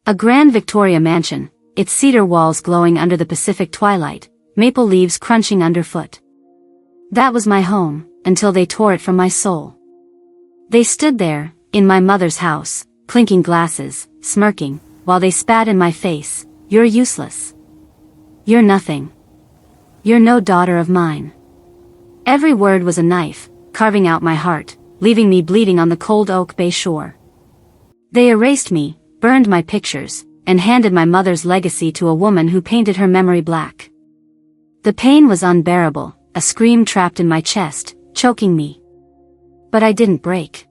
A grand Victoria mansion, its cedar walls glowing under the Pacific twilight, maple leaves crunching underfoot. That was my home, until they tore it from my soul. They stood there, in my mother's house, clinking glasses, smirking, while they spat in my face, "You're useless. You're nothing. You're no daughter of mine." Every word was a knife, carving out my heart, leaving me bleeding on the cold Oak Bay shore. They erased me, burned my pictures, and handed my mother's legacy to a woman who painted her memory black. The pain was unbearable, a scream trapped in my chest, choking me. But I didn't break.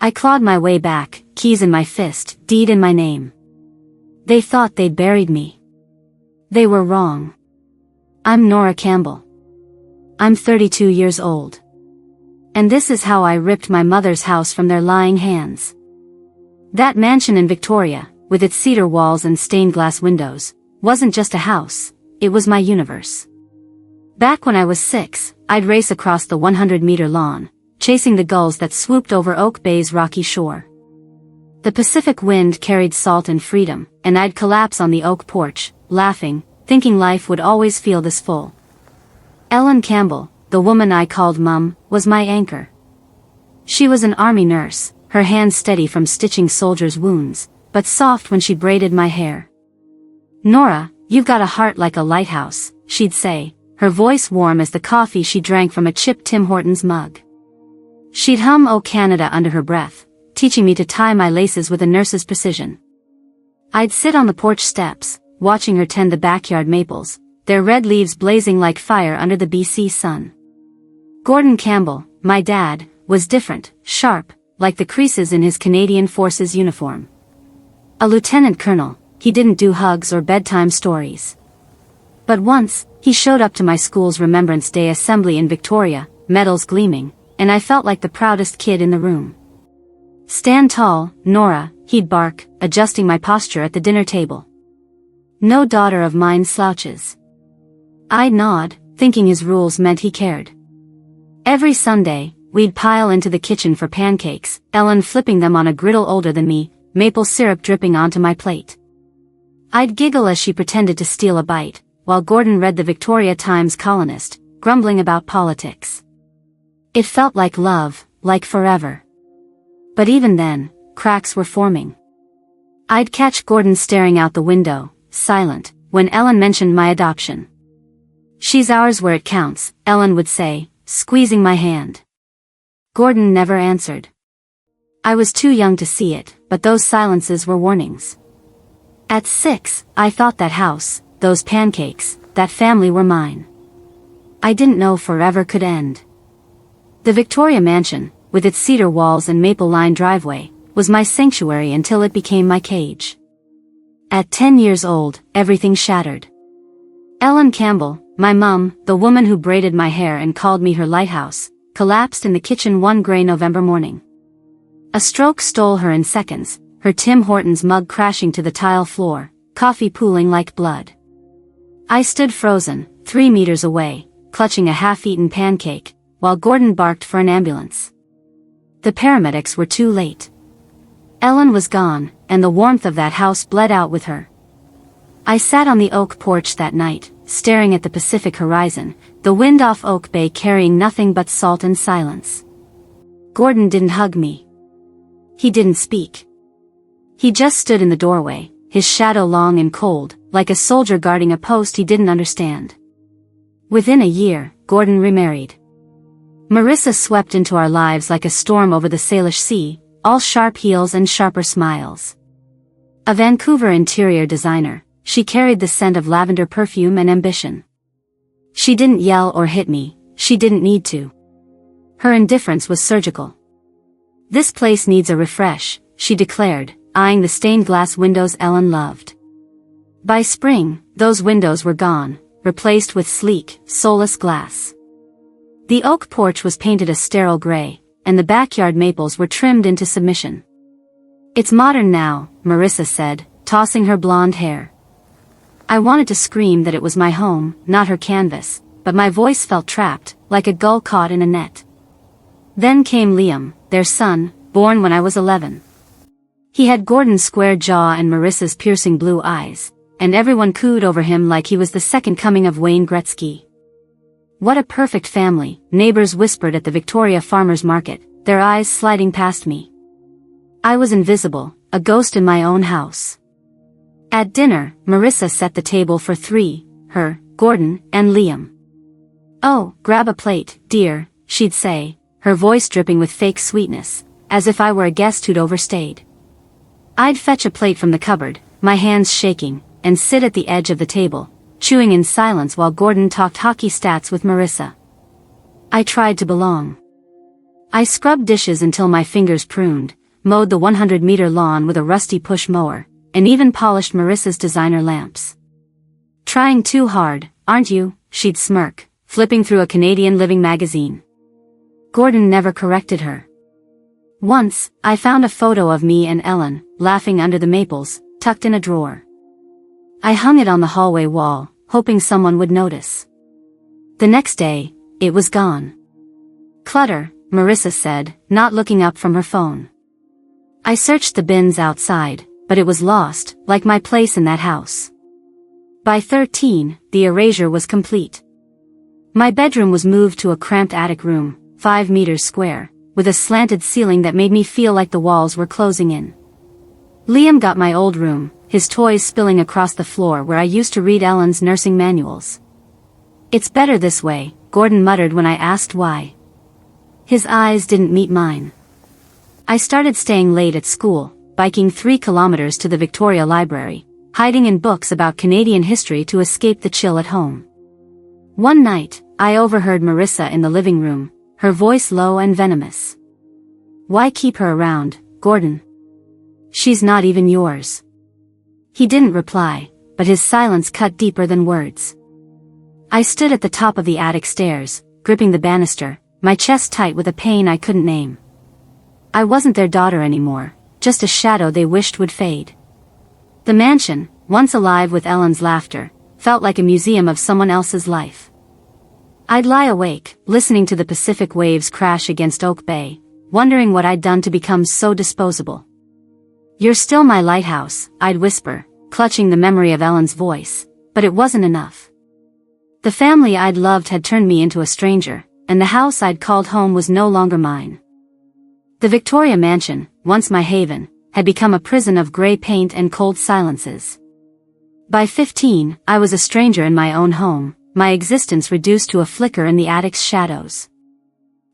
I clawed my way back, keys in my fist, deed in my name. They thought they'd buried me. They were wrong. I'm Nora Campbell. I'm 32 years old. And this is how I ripped my mother's house from their lying hands. That mansion in Victoria, with its cedar walls and stained glass windows, wasn't just a house, it was my universe. Back when I was 6, I'd race across the 100-meter lawn, chasing the gulls that swooped over Oak Bay's rocky shore. The Pacific wind carried salt and freedom, and I'd collapse on the oak porch, laughing, thinking life would always feel this full. Ellen Campbell, the woman I called Mum, was my anchor. She was an army nurse, her hands steady from stitching soldiers' wounds, but soft when she braided my hair. "Nora, you've got a heart like a lighthouse," she'd say, her voice warm as the coffee she drank from a chipped Tim Hortons mug. She'd hum "Oh Canada" under her breath, teaching me to tie my laces with a nurse's precision. I'd sit on the porch steps, watching her tend the backyard maples, their red leaves blazing like fire under the BC sun. Gordon Campbell, my dad, was different, sharp, like the creases in his Canadian Forces uniform. A lieutenant colonel, he didn't do hugs or bedtime stories. But once, he showed up to my school's Remembrance Day assembly in Victoria, medals gleaming, and I felt like the proudest kid in the room. "Stand tall, Nora," he'd bark, adjusting my posture at the dinner table. "No daughter of mine slouches." I'd nod, thinking his rules meant he cared. Every Sunday, we'd pile into the kitchen for pancakes, Ellen flipping them on a griddle older than me, maple syrup dripping onto my plate. I'd giggle as she pretended to steal a bite, while Gordon read the Victoria Times columnist, grumbling about politics. It felt like love, like forever. But even then, cracks were forming. I'd catch Gordon staring out the window, silent, when Ellen mentioned my adoption. "She's ours where it counts," Ellen would say, squeezing my hand. Gordon never answered. I was too young to see it, but those silences were warnings. At 6, I thought that house, those pancakes, that family were mine. I didn't know forever could end. The Victoria Mansion, with its cedar walls and maple-lined driveway, was my sanctuary until it became my cage. At 10 years old, everything shattered. Ellen Campbell, my mum, the woman who braided my hair and called me her lighthouse, collapsed in the kitchen one gray November morning. A stroke stole her in seconds, her Tim Hortons mug crashing to the tile floor, coffee pooling like blood. I stood frozen, 3 meters away, clutching a half-eaten pancake, while Gordon barked for an ambulance. The paramedics were too late. Ellen was gone, and the warmth of that house bled out with her. I sat on the oak porch that night, staring at the Pacific horizon, the wind off Oak Bay carrying nothing but salt and silence. Gordon didn't hug me. He didn't speak. He just stood in the doorway, his shadow long and cold, like a soldier guarding a post he didn't understand. Within a year, Gordon remarried. Marissa swept into our lives like a storm over the Salish Sea, all sharp heels and sharper smiles. A Vancouver interior designer, she carried the scent of lavender perfume and ambition. She didn't yell or hit me, she didn't need to. Her indifference was surgical. "This place needs a refresh," she declared, eyeing the stained glass windows Ellen loved. By spring, those windows were gone, replaced with sleek, soulless glass. The oak porch was painted a sterile gray, and the backyard maples were trimmed into submission. "It's modern now," Marissa said, tossing her blonde hair. I wanted to scream that it was my home, not her canvas, but my voice felt trapped, like a gull caught in a net. Then came Liam, their son, born when I was 11. He had Gordon's square jaw and Marissa's piercing blue eyes, and everyone cooed over him like he was the second coming of Wayne Gretzky. What a perfect family, neighbors whispered at the Victoria Farmers Market, their eyes sliding past me. I was invisible, a ghost in my own house. At dinner, Marissa set the table for three, her, Gordon, and Liam. "Oh, grab a plate, dear," she'd say, her voice dripping with fake sweetness, as if I were a guest who'd overstayed. I'd fetch a plate from the cupboard, my hands shaking, and sit at the edge of the table, chewing in silence while Gordon talked hockey stats with Marissa. I tried to belong. I scrubbed dishes until my fingers pruned, mowed the 100-meter lawn with a rusty push mower, and even polished Marissa's designer lamps. "Trying too hard, aren't you?" she'd smirk, flipping through a Canadian Living magazine. Gordon never corrected her. Once, I found a photo of me and Ellen, laughing under the maples, tucked in a drawer. I hung it on the hallway wall, hoping someone would notice. The next day, it was gone. "Clutter," Marissa said, not looking up from her phone. I searched the bins outside, but it was lost, like my place in that house. By 13, the erasure was complete. My bedroom was moved to a cramped attic room, 5 meters square, with a slanted ceiling that made me feel like the walls were closing in. Liam got my old room, his toys spilling across the floor where I used to read Ellen's nursing manuals. "It's better this way," Gordon muttered when I asked why. His eyes didn't meet mine. I started staying late at school, biking 3 kilometers to the Victoria Library, hiding in books about Canadian history to escape the chill at home. One night, I overheard Marissa in the living room, her voice low and venomous. "Why keep her around, Gordon? She's not even yours." He didn't reply, but his silence cut deeper than words. I stood at the top of the attic stairs, gripping the banister, my chest tight with a pain I couldn't name. I wasn't their daughter anymore, just a shadow they wished would fade. The mansion, once alive with Ellen's laughter, felt like a museum of someone else's life. I'd lie awake, listening to the Pacific waves crash against Oak Bay, wondering what I'd done to become so disposable. "You're still my lighthouse," I'd whisper, clutching the memory of Ellen's voice, but it wasn't enough. The family I'd loved had turned me into a stranger, and the house I'd called home was no longer mine. The Victoria Mansion, once my haven, had become a prison of grey paint and cold silences. By 15, I was a stranger in my own home, my existence reduced to a flicker in the attic's shadows.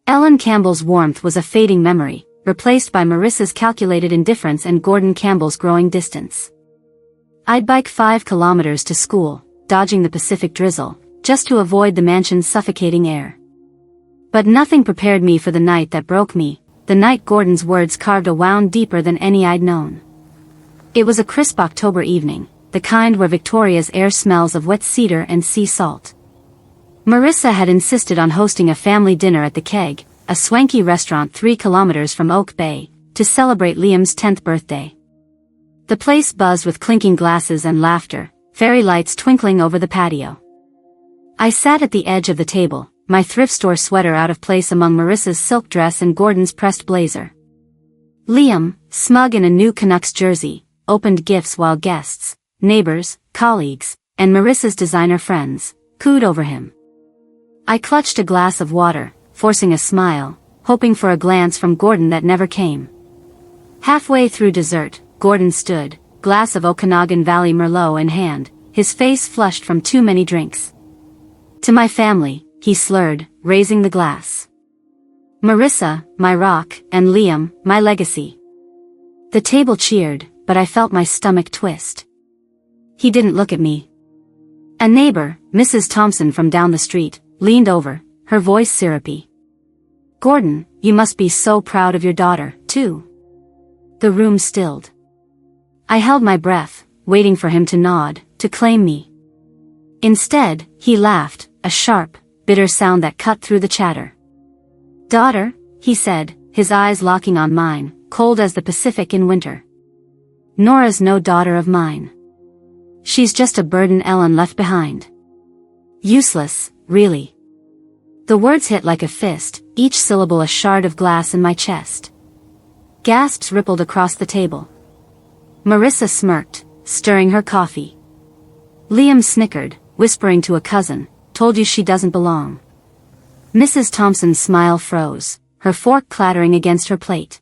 Ellen Campbell's warmth was a fading memory, replaced by Marissa's calculated indifference and Gordon Campbell's growing distance. I'd bike 5 kilometers to school, dodging the Pacific drizzle, just to avoid the mansion's suffocating air. But nothing prepared me for the night that broke me, the night Gordon's words carved a wound deeper than any I'd known. It was a crisp October evening, the kind where Victoria's air smells of wet cedar and sea salt. Marissa had insisted on hosting a family dinner at the Keg, a swanky restaurant 3 kilometers from Oak Bay, to celebrate Liam's 10th birthday. The place buzzed with clinking glasses and laughter, fairy lights twinkling over the patio. I sat at the edge of the table, my thrift store sweater out of place among Marissa's silk dress and Gordon's pressed blazer. Liam, smug in a new Canucks jersey, opened gifts while guests, neighbors, colleagues, and Marissa's designer friends, cooed over him. I clutched a glass of water, forcing a smile, hoping for a glance from Gordon that never came. Halfway through dessert, Gordon stood, glass of Okanagan Valley Merlot in hand, his face flushed from too many drinks. "To my family," he slurred, raising the glass. "Marissa, my rock, and Liam, my legacy." The table cheered, but I felt my stomach twist. He didn't look at me. A neighbor, Mrs. Thompson from down the street, leaned over, her voice syrupy. "Gordon, you must be so proud of your daughter, too." The room stilled. I held my breath, waiting for him to nod, to claim me. Instead, he laughed, a sharp, bitter sound that cut through the chatter. "Daughter?" he said, his eyes locking on mine, cold as the Pacific in winter. "Nora's no daughter of mine. She's just a burden Ellen left behind. Useless, really." The words hit like a fist, each syllable a shard of glass in my chest. Gasps rippled across the table. Marissa smirked, stirring her coffee. Liam snickered, whispering to a cousin, "Told you she doesn't belong." Mrs. Thompson's smile froze, her fork clattering against her plate.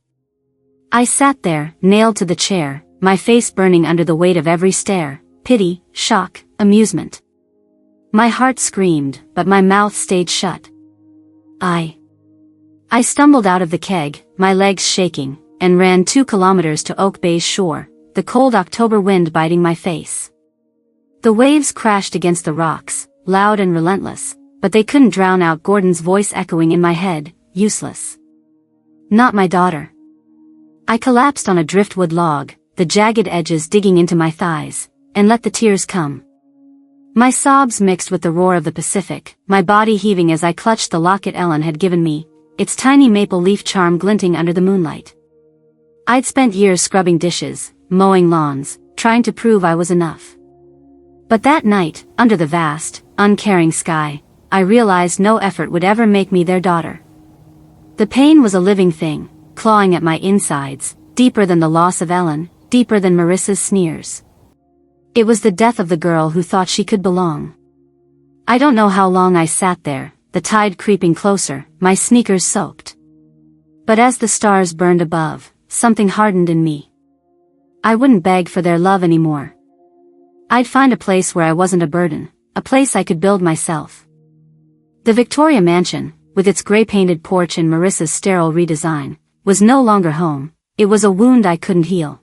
I sat there, nailed to the chair, my face burning under the weight of every stare, pity, shock, amusement. My heart screamed, but my mouth stayed shut. I stumbled out of the keg, my legs shaking, and ran 2 kilometers to Oak Bay's shore, the cold October wind biting my face. The waves crashed against the rocks, loud and relentless, but they couldn't drown out Gordon's voice echoing in my head, "Useless. Not my daughter." I collapsed on a driftwood log, the jagged edges digging into my thighs, and let the tears come. My sobs mixed with the roar of the Pacific, my body heaving as I clutched the locket Ellen had given me, its tiny maple leaf charm glinting under the moonlight. I'd spent years scrubbing dishes, mowing lawns, trying to prove I was enough. But that night, under the vast, uncaring sky, I realized no effort would ever make me their daughter. The pain was a living thing, clawing at my insides, deeper than the loss of Ellen, deeper than Marissa's sneers. It was the death of the girl who thought she could belong. I don't know how long I sat there, the tide creeping closer, my sneakers soaked. But as the stars burned above, something hardened in me. I wouldn't beg for their love anymore. I'd find a place where I wasn't a burden, a place I could build myself. The Victoria mansion, with its gray-painted porch and Marissa's sterile redesign, was no longer home, it was a wound I couldn't heal.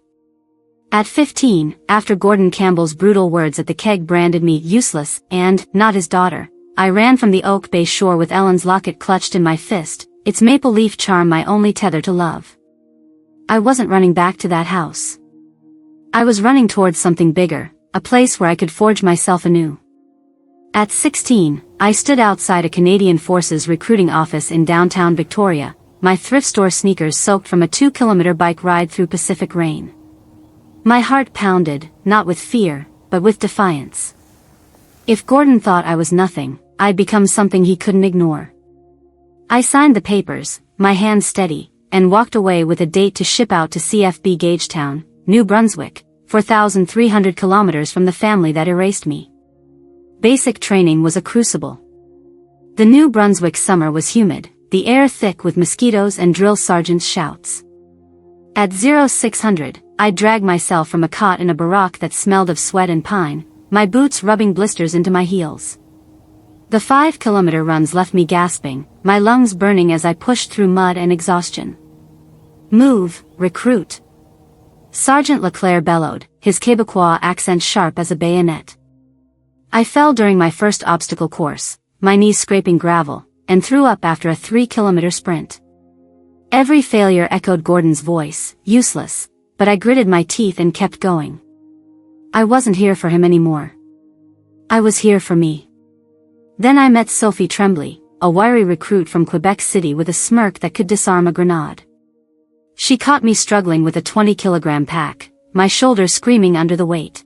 At 15, after Gordon Campbell's brutal words at the keg branded me useless and not his daughter, I ran from the Oak Bay shore with Ellen's locket clutched in my fist, its maple leaf charm my only tether to love. I wasn't running back to that house. I was running towards something bigger, a place where I could forge myself anew. At 16, I stood outside a Canadian Forces recruiting office in downtown Victoria, my thrift store sneakers soaked from a 2-kilometer bike ride through Pacific rain. My heart pounded, not with fear, but with defiance. If Gordon thought I was nothing, I'd become something he couldn't ignore. I signed the papers, my hands steady, and walked away with a date to ship out to CFB Gagetown, New Brunswick, 4,300 kilometers from the family that erased me. Basic training was a crucible. The New Brunswick summer was humid, the air thick with mosquitoes and drill sergeants' shouts. At 0600, I dragged myself from a cot in a barack that smelled of sweat and pine, my boots rubbing blisters into my heels. The 5-kilometer runs left me gasping, my lungs burning as I pushed through mud and exhaustion. "Move, recruit!" Sergeant Leclerc bellowed, his Quebecois accent sharp as a bayonet. I fell during my first obstacle course, my knees scraping gravel, and threw up after a 3-kilometer sprint. Every failure echoed Gordon's voice, useless, but I gritted my teeth and kept going. I wasn't here for him anymore. I was here for me. Then I met Sophie Tremblay, a wiry recruit from Quebec City with a smirk that could disarm a grenade. She caught me struggling with a 20-kilogram pack, my shoulders screaming under the weight.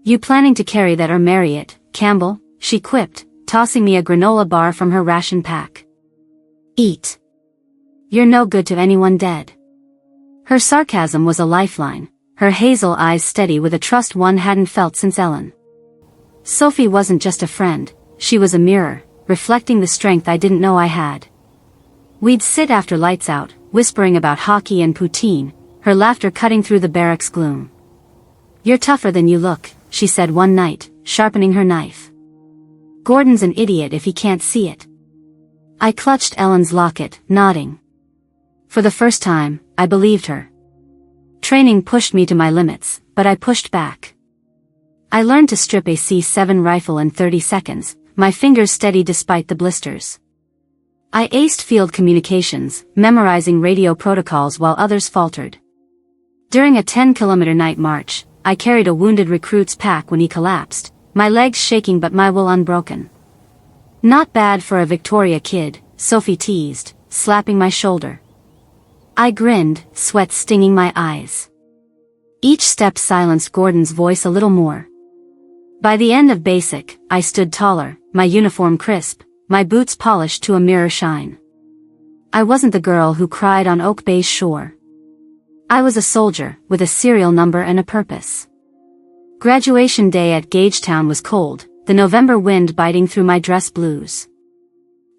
"You planning to carry that or marry it, Campbell?" she quipped, tossing me a granola bar from her ration pack. "Eat. You're no good to anyone dead." Her sarcasm was a lifeline, her hazel eyes steady with a trust one hadn't felt since Ellen. Sophie wasn't just a friend, she was a mirror, reflecting the strength I didn't know I had. We'd sit after lights out, whispering about hockey and poutine, her laughter cutting through the barracks gloom. "You're tougher than you look," she said one night, sharpening her knife. "Gordon's an idiot if he can't see it." I clutched Ellen's locket, nodding. For the first time, I believed her. Training pushed me to my limits, but I pushed back. I learned to strip a C7 rifle in 30 seconds, my fingers steady despite the blisters. I aced field communications, memorizing radio protocols while others faltered. During a 10-kilometer night march, I carried a wounded recruit's pack when he collapsed, my legs shaking but my will unbroken. "Not bad for a Victoria kid," Sophie teased, slapping my shoulder. I grinned, sweat stinging my eyes. Each step silenced Gordon's voice a little more. By the end of basic, I stood taller, my uniform crisp, my boots polished to a mirror shine. I wasn't the girl who cried on Oak Bay's shore. I was a soldier, with a serial number and a purpose. Graduation day at Gagetown was cold, the November wind biting through my dress blues.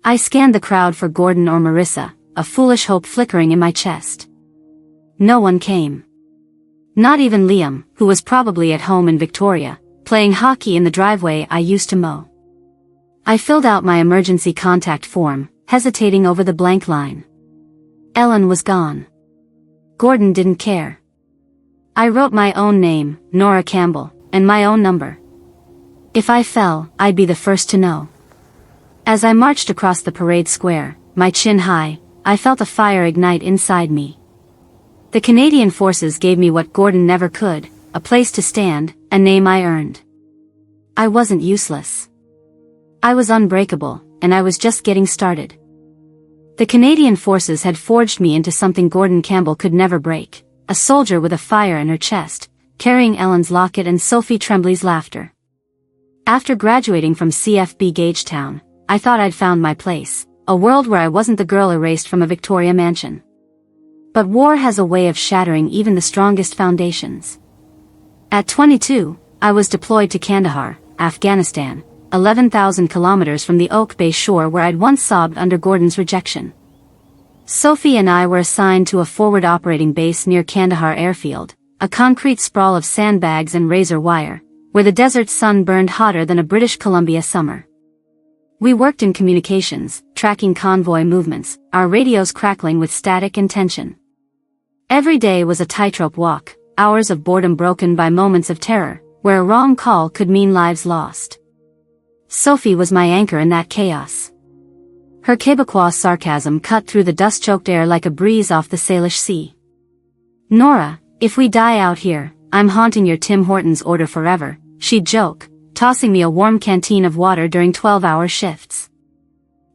I scanned the crowd for Gordon or Marissa, a foolish hope flickering in my chest. No one came. Not even Liam, who was probably at home in Victoria, playing hockey in the driveway I used to mow. I filled out my emergency contact form, hesitating over the blank line. Ellen was gone. Gordon didn't care. I wrote my own name, Nora Campbell, and my own number. If I fell, I'd be the first to know. As I marched across the parade square, my chin high, I felt a fire ignite inside me. The Canadian Forces gave me what Gordon never could, a place to stand, a name I earned. I wasn't useless. I was unbreakable, and I was just getting started. The Canadian Forces had forged me into something Gordon Campbell could never break, a soldier with a fire in her chest, carrying Ellen's locket and Sophie Tremblay's laughter. After graduating from CFB Gagetown, I thought I'd found my place, a world where I wasn't the girl erased from a Victoria mansion. But war has a way of shattering even the strongest foundations. At 22, I was deployed to Kandahar, Afghanistan, 11,000 kilometers from the Oak Bay shore where I'd once sobbed under Gordon's rejection. Sophie and I were assigned to a forward operating base near Kandahar airfield, a concrete sprawl of sandbags and razor wire, where the desert sun burned hotter than a British Columbia summer. We worked in communications, tracking convoy movements, our radios crackling with static and tension. Every day was a tightrope walk, hours of boredom broken by moments of terror, where a wrong call could mean lives lost. Sophie was my anchor in that chaos. Her Quebecois sarcasm cut through the dust-choked air like a breeze off the Salish Sea. "Nora, if we die out here, I'm haunting your Tim Hortons order forever," she'd joke, tossing me a warm canteen of water during 12-hour shifts.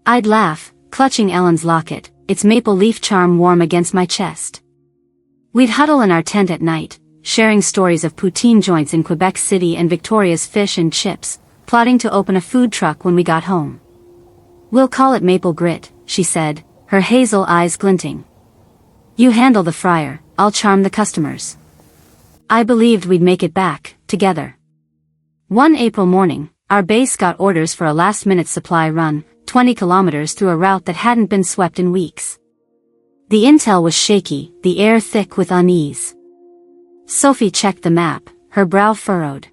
I'd laugh, clutching Ellen's locket, its maple leaf charm warm against my chest. We'd huddle in our tent at night, sharing stories of poutine joints in Quebec City and Victoria's fish and chips, plotting to open a food truck when we got home. "We'll call it Maple Grit," she said, her hazel eyes glinting. "You handle the fryer, I'll charm the customers." I believed we'd make it back, together. One April morning, our base got orders for a last-minute supply run, 20 kilometers through a route that hadn't been swept in weeks. The intel was shaky, the air thick with unease. Sophie checked the map, her brow furrowed.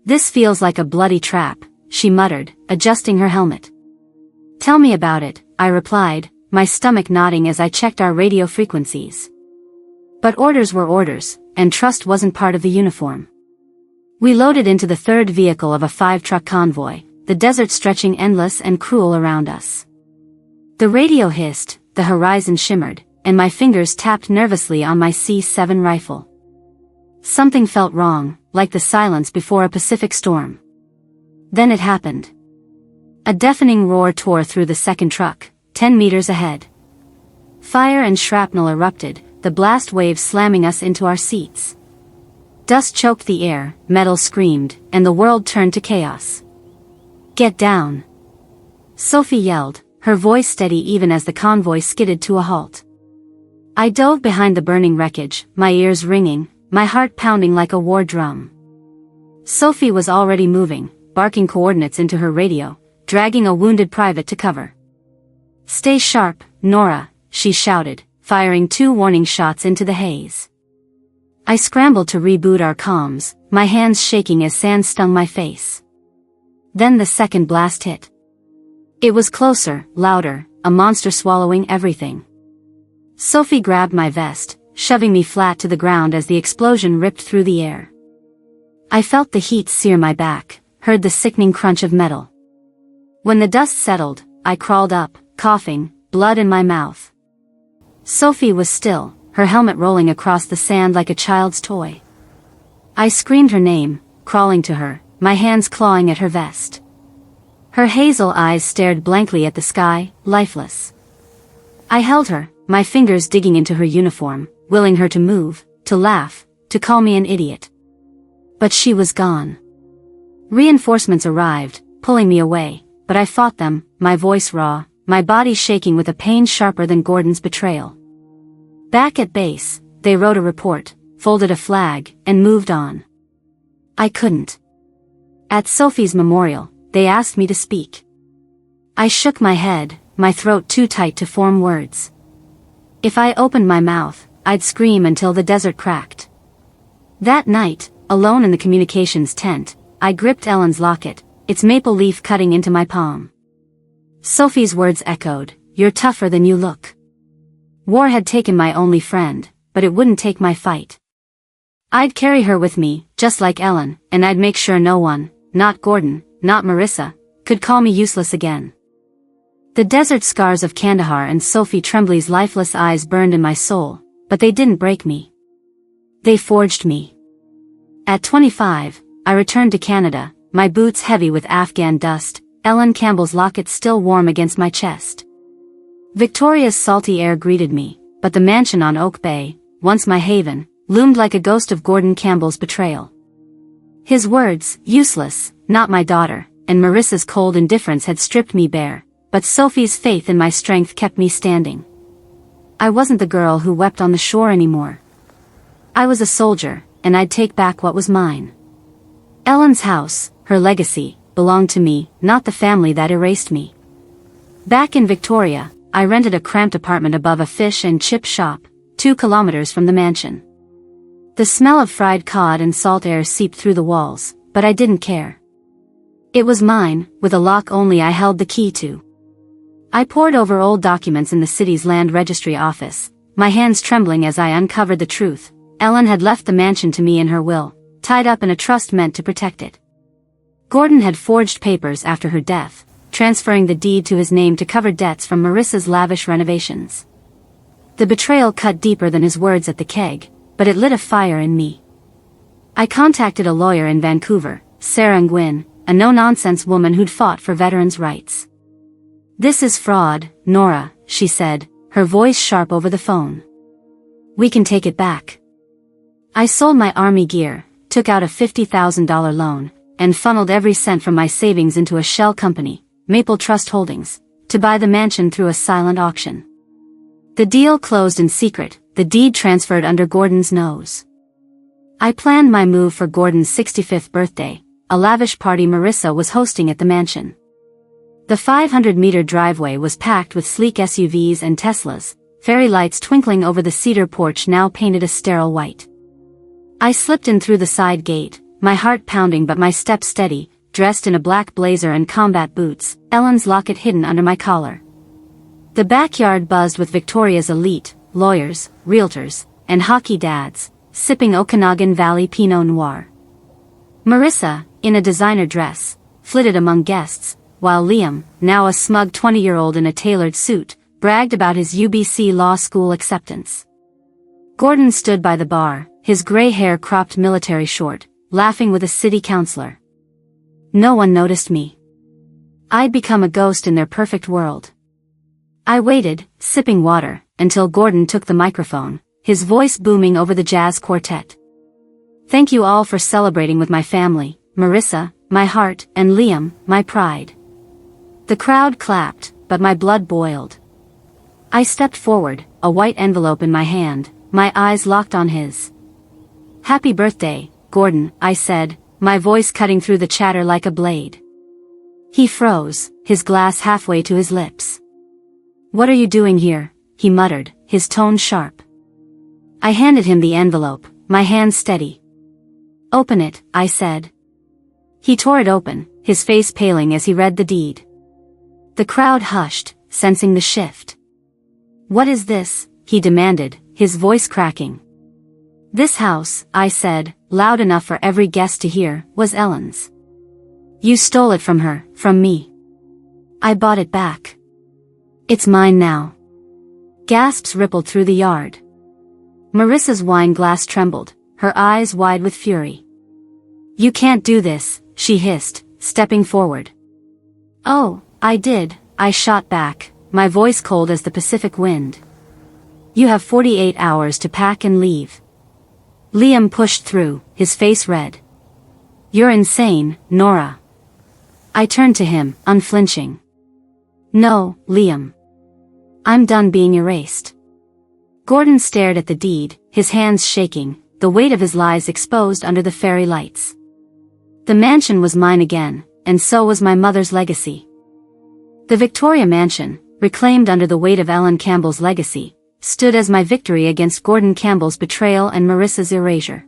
"This feels like a bloody trap," she muttered, adjusting her helmet. "Tell me about it," I replied, my stomach nodding as I checked our radio frequencies. But orders were orders, and trust wasn't part of the uniform. We loaded into the third vehicle of a 5-truck convoy, the desert stretching endless and cruel around us. The radio hissed, the horizon shimmered, and my fingers tapped nervously on my C7 rifle. Something felt wrong, like the silence before a Pacific storm. Then it happened. A deafening roar tore through the second truck, 10 meters ahead. Fire and shrapnel erupted, the blast waves slamming us into our seats. Dust choked the air, metal screamed, and the world turned to chaos. "Get down!" Sophie yelled, her voice steady even as the convoy skidded to a halt. I dove behind the burning wreckage, my ears ringing, my heart pounding like a war drum. Sophie was already moving, barking coordinates into her radio, dragging a wounded private to cover. "Stay sharp, Nora," she shouted, firing 2 warning shots into the haze. I scrambled to reboot our comms, my hands shaking as sand stung my face. Then the second blast hit. It was closer, louder, a monster swallowing everything. Sophie grabbed my vest, shoving me flat to the ground as the explosion ripped through the air. I felt the heat sear my back, heard the sickening crunch of metal. When the dust settled, I crawled up, coughing, blood in my mouth. Sophie was still, her helmet rolling across the sand like a child's toy. I screamed her name, crawling to her, my hands clawing at her vest. Her hazel eyes stared blankly at the sky, lifeless. I held her, my fingers digging into her uniform, willing her to move, to laugh, to call me an idiot. But she was gone. Reinforcements arrived, pulling me away, but I fought them, my voice raw, my body shaking with a pain sharper than Gordon's betrayal. Back at base, they wrote a report, folded a flag, and moved on. I couldn't. At Sophie's memorial, they asked me to speak. I shook my head, my throat too tight to form words. If I opened my mouth, I'd scream until the desert cracked. That night, alone in the communications tent, I gripped Ellen's locket, its maple leaf cutting into my palm. Sophie's words echoed, "You're tougher than you look." War had taken my only friend, but it wouldn't take my fight. I'd carry her with me, just like Ellen, and I'd make sure no one, not Gordon, not Marissa, could call me useless again. The desert scars of Kandahar and Sophie Tremblay's lifeless eyes burned in my soul, but they didn't break me. They forged me. At 25, I returned to Canada, my boots heavy with Afghan dust, Ellen Campbell's locket still warm against my chest. Victoria's salty air greeted me, but the mansion on Oak Bay, once my haven, loomed like a ghost of Gordon Campbell's betrayal. His words, useless, not my daughter, and Marissa's cold indifference had stripped me bare, but Sophie's faith in my strength kept me standing. I wasn't the girl who wept on the shore anymore. I was a soldier, and I'd take back what was mine. Ellen's house, her legacy, belonged to me, not the family that erased me. Back in Victoria, I rented a cramped apartment above a fish and chip shop, 2 kilometers from the mansion. The smell of fried cod and salt air seeped through the walls, but I didn't care. It was mine, with a lock only I held the key to. I pored over old documents in the city's land registry office, my hands trembling as I uncovered the truth. Ellen had left the mansion to me in her will, tied up in a trust meant to protect it. Gordon had forged papers after her death, transferring the deed to his name to cover debts from Marissa's lavish renovations. The betrayal cut deeper than his words at the keg, but it lit a fire in me. I contacted a lawyer in Vancouver, Sarah Nguyen, a no-nonsense woman who'd fought for veterans' rights. "This is fraud, Nora," she said, her voice sharp over the phone. "We can take it back." I sold my army gear, took out a $50,000 loan, and funneled every cent from my savings into a shell company, Maple Trust Holdings, to buy the mansion through a silent auction. The deal closed in secret, the deed transferred under Gordon's nose. I planned my move for Gordon's 65th birthday, a lavish party Marissa was hosting at the mansion. The 500-meter driveway was packed with sleek SUVs and Teslas, fairy lights twinkling over the cedar porch now painted a sterile white. I slipped in through the side gate, my heart pounding but my step steady, dressed in a black blazer and combat boots, Ellen's locket hidden under my collar. The backyard buzzed with Victoria's elite, lawyers, realtors, and hockey dads, sipping Okanagan Valley Pinot Noir. Marissa, in a designer dress, flitted among guests, while Liam, now a smug 20-year-old in a tailored suit, bragged about his UBC law school acceptance. Gordon stood by the bar, his gray hair cropped military short, laughing with a city councilor. No one noticed me. I'd become a ghost in their perfect world. I waited, sipping water, until Gordon took the microphone, his voice booming over the jazz quartet. "Thank you all for celebrating with my family, Marissa, my heart, and Liam, my pride." The crowd clapped, but my blood boiled. I stepped forward, a white envelope in my hand, my eyes locked on his. "Happy birthday, Gordon," I said, my voice cutting through the chatter like a blade. He froze, his glass halfway to his lips. "What are you doing here?" he muttered, his tone sharp. I handed him the envelope, my hand steady. "Open it," I said. He tore it open, his face paling as he read the deed. The crowd hushed, sensing the shift. "What is this?" he demanded, his voice cracking. "This house," I said, loud enough for every guest to hear, "was Ellen's. You stole it from her, from me. I bought it back. It's mine now." Gasps rippled through the yard. Marissa's wine glass trembled, her eyes wide with fury. "You can't do this," she hissed, stepping forward. "Oh, I did," I shot back, my voice cold as the Pacific wind. "You have 48 hours to pack and leave." Liam pushed through, his face red. "You're insane, Nora." I turned to him, unflinching. "No, Liam. I'm done being erased." Gordon stared at the deed, his hands shaking, the weight of his lies exposed under the fairy lights. The mansion was mine again, and so was my mother's legacy. The Victoria Mansion, reclaimed under the weight of Ellen Campbell's legacy, stood as my victory against Gordon Campbell's betrayal and Marissa's erasure.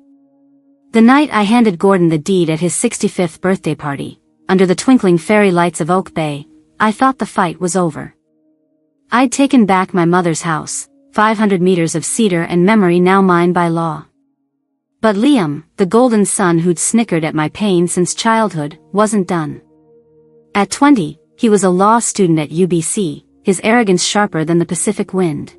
The night I handed Gordon the deed at his 65th birthday party, under the twinkling fairy lights of Oak Bay, I thought the fight was over. I'd taken back my mother's house, 500 meters of cedar and memory now mine by law. But Liam, the golden son who'd snickered at my pain since childhood, wasn't done. At 20, he was a law student at UBC, his arrogance sharper than the Pacific wind.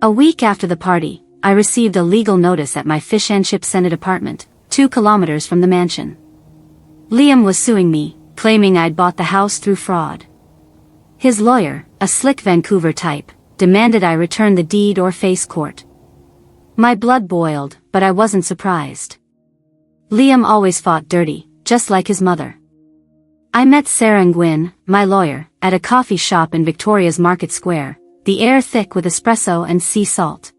A week after the party, I received a legal notice at my Fish and Chip Senate apartment, 2 kilometers from the mansion. Liam was suing me, claiming I'd bought the house through fraud. His lawyer, a slick Vancouver type, demanded I return the deed or face court. My blood boiled, but I wasn't surprised. Liam always fought dirty, just like his mother. I met Sarah and Gwyn, my lawyer, at a coffee shop in Victoria's Market Square, the air thick with espresso and sea salt.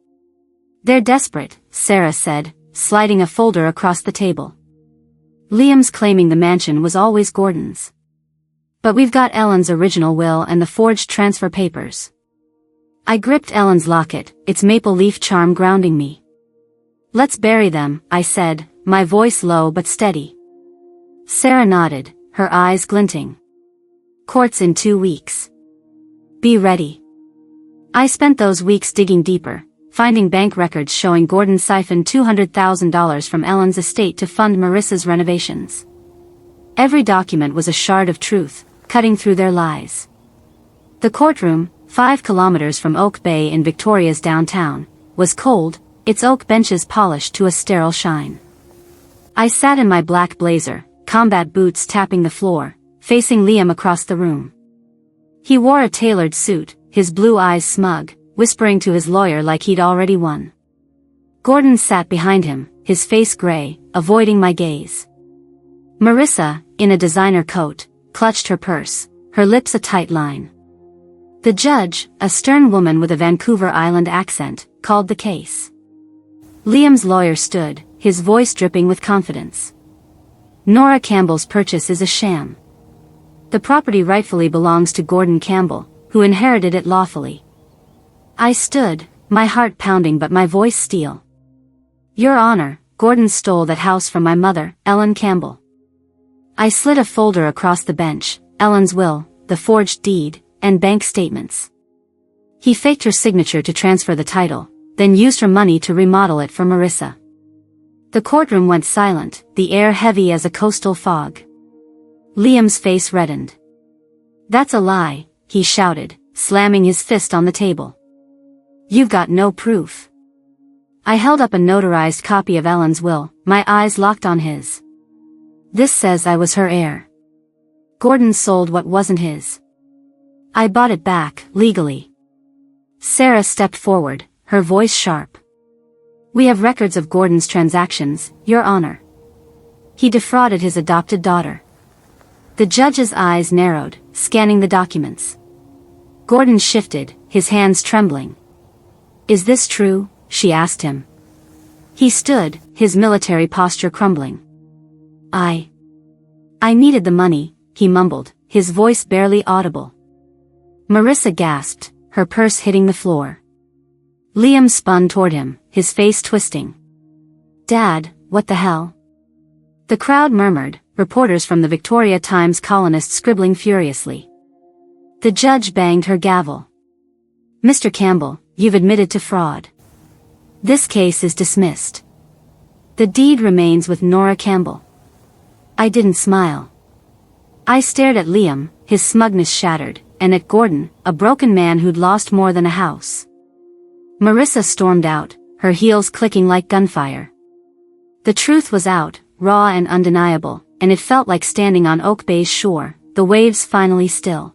"They're desperate," Sarah said, sliding a folder across the table. "Liam's claiming the mansion was always Gordon's. But we've got Ellen's original will and the forged transfer papers." I gripped Ellen's locket, its maple leaf charm grounding me. "Let's bury them," I said, my voice low but steady. Sarah nodded, her eyes glinting. "Court's in 2 weeks. Be ready." I spent those weeks digging deeper, finding bank records showing Gordon siphoned $200,000 from Ellen's estate to fund Marissa's renovations. Every document was a shard of truth, cutting through their lies. The courtroom, 5 kilometers from Oak Bay in Victoria's downtown, was cold, its oak benches polished to a sterile shine. I sat in my black blazer, combat boots tapping the floor, facing Liam across the room. He wore a tailored suit, his blue eyes smug, whispering to his lawyer like he'd already won. Gordon sat behind him, his face gray, avoiding my gaze. Marissa, in a designer coat, clutched her purse, her lips a tight line. The judge, a stern woman with a Vancouver Island accent, called the case. Liam's lawyer stood, his voice dripping with confidence. "Nora Campbell's purchase is a sham. The property rightfully belongs to Gordon Campbell, who inherited it lawfully." I stood, my heart pounding but my voice steel. "Your Honor, Gordon stole that house from my mother, Ellen Campbell." I slid a folder across the bench, Ellen's will, the forged deed, and bank statements. He faked her signature to transfer the title, then used her money to remodel it for Marissa. The courtroom went silent, the air heavy as a coastal fog. Liam's face reddened. "That's a lie," he shouted, slamming his fist on the table. "You've got no proof." I held up a notarized copy of Ellen's will, my eyes locked on his. "This says I was her heir. Gordon sold what wasn't his. I bought it back, legally." Sarah stepped forward, her voice sharp. "We have records of Gordon's transactions, Your Honor. He defrauded his adopted daughter." The judge's eyes narrowed, scanning the documents. Gordon shifted, his hands trembling. "Is this true?" she asked him. He stood, his military posture crumbling. I needed the money," he mumbled, his voice barely audible. Marissa gasped, her purse hitting the floor. Liam spun toward him, his face twisting. "Dad, what the hell?" The crowd murmured, reporters from the Victoria Times colonist scribbling furiously. The judge banged her gavel. "Mr. Campbell, you've admitted to fraud. This case is dismissed. The deed remains with Nora Campbell." I didn't smile. I stared at Liam, his smugness shattered, and at Gordon, a broken man who'd lost more than a house. Marissa stormed out, her heels clicking like gunfire. The truth was out, raw and undeniable, and it felt like standing on Oak Bay's shore, the waves finally still.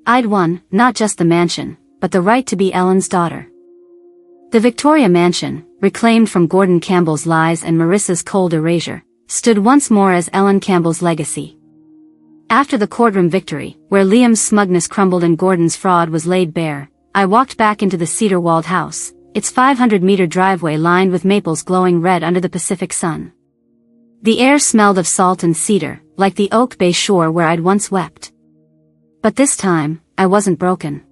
I'd won, not just the mansion, but the right to be Ellen's daughter. The Victoria Mansion, reclaimed from Gordon Campbell's lies and Marissa's cold erasure, stood once more as Ellen Campbell's legacy. After the courtroom victory, where Liam's smugness crumbled and Gordon's fraud was laid bare, I walked back into the cedar-walled house, its 500-meter driveway lined with maples glowing red under the Pacific sun. The air smelled of salt and cedar, like the Oak Bay shore where I'd once wept. But this time, I wasn't broken.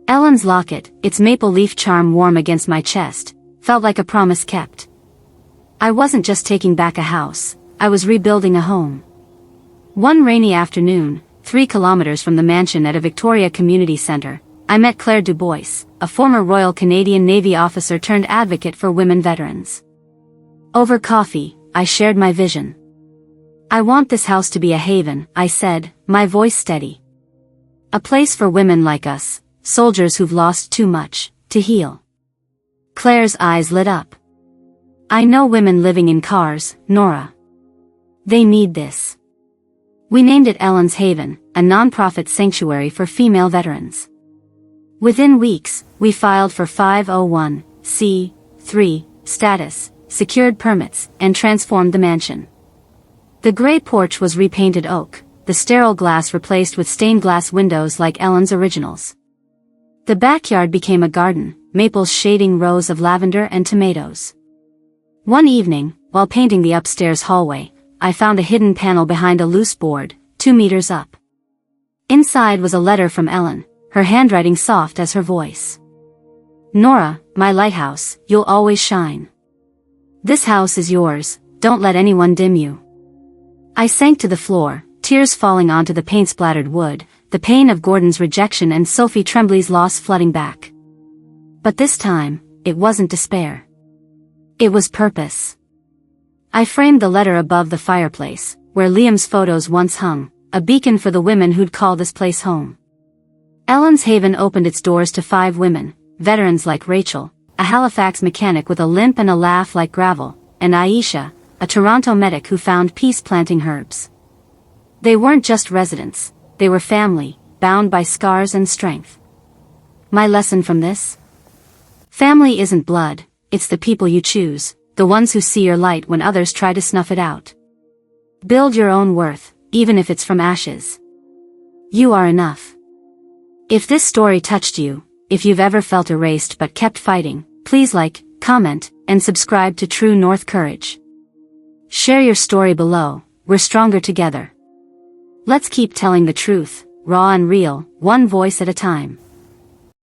Ellen's locket, its maple leaf charm warm against my chest, felt like a promise kept. I wasn't just taking back a house, I was rebuilding a home. One rainy afternoon, 3 kilometers from the mansion at a Victoria Community Center, I met Claire Dubois, a former Royal Canadian Navy officer turned advocate for women veterans. Over coffee, I shared my vision. I want this house to be a haven, I said, my voice steady. A place for women like us, soldiers who've lost too much, to heal. Claire's eyes lit up. I know women living in cars, Nora. They need this. We named it Ellen's Haven, a non-profit sanctuary for female veterans. Within weeks, we filed for 501(c)(3) status, secured permits, and transformed the mansion. The gray porch was repainted oak, the sterile glass replaced with stained glass windows like Ellen's originals. The backyard became a garden, maples shading rows of lavender and tomatoes. One evening, while painting the upstairs hallway, I found a hidden panel behind a loose board, 2 meters up. Inside was a letter from Ellen, her handwriting soft as her voice. Nora, my lighthouse, you'll always shine. This house is yours, don't let anyone dim you. I sank to the floor, tears falling onto the paint-splattered wood, the pain of Gordon's rejection and Sophie Tremblay's loss flooding back. But this time, it wasn't despair. It was purpose. I framed the letter above the fireplace, where Liam's photos once hung, a beacon for the women who'd call this place home. Ellen's Haven opened its doors to 5 women, veterans like Rachel, a Halifax mechanic with a limp and a laugh like gravel, and Aisha, a Toronto medic who found peace planting herbs. They weren't just residents, they were family, bound by scars and strength. My lesson from this? Family isn't blood, it's the people you choose, the ones who see your light when others try to snuff it out. Build your own worth, even if it's from ashes. You are enough. If this story touched you, if you've ever felt erased but kept fighting, please like, comment, and subscribe to True North Courage. Share your story below, we're stronger together. Let's keep telling the truth, raw and real, one voice at a time.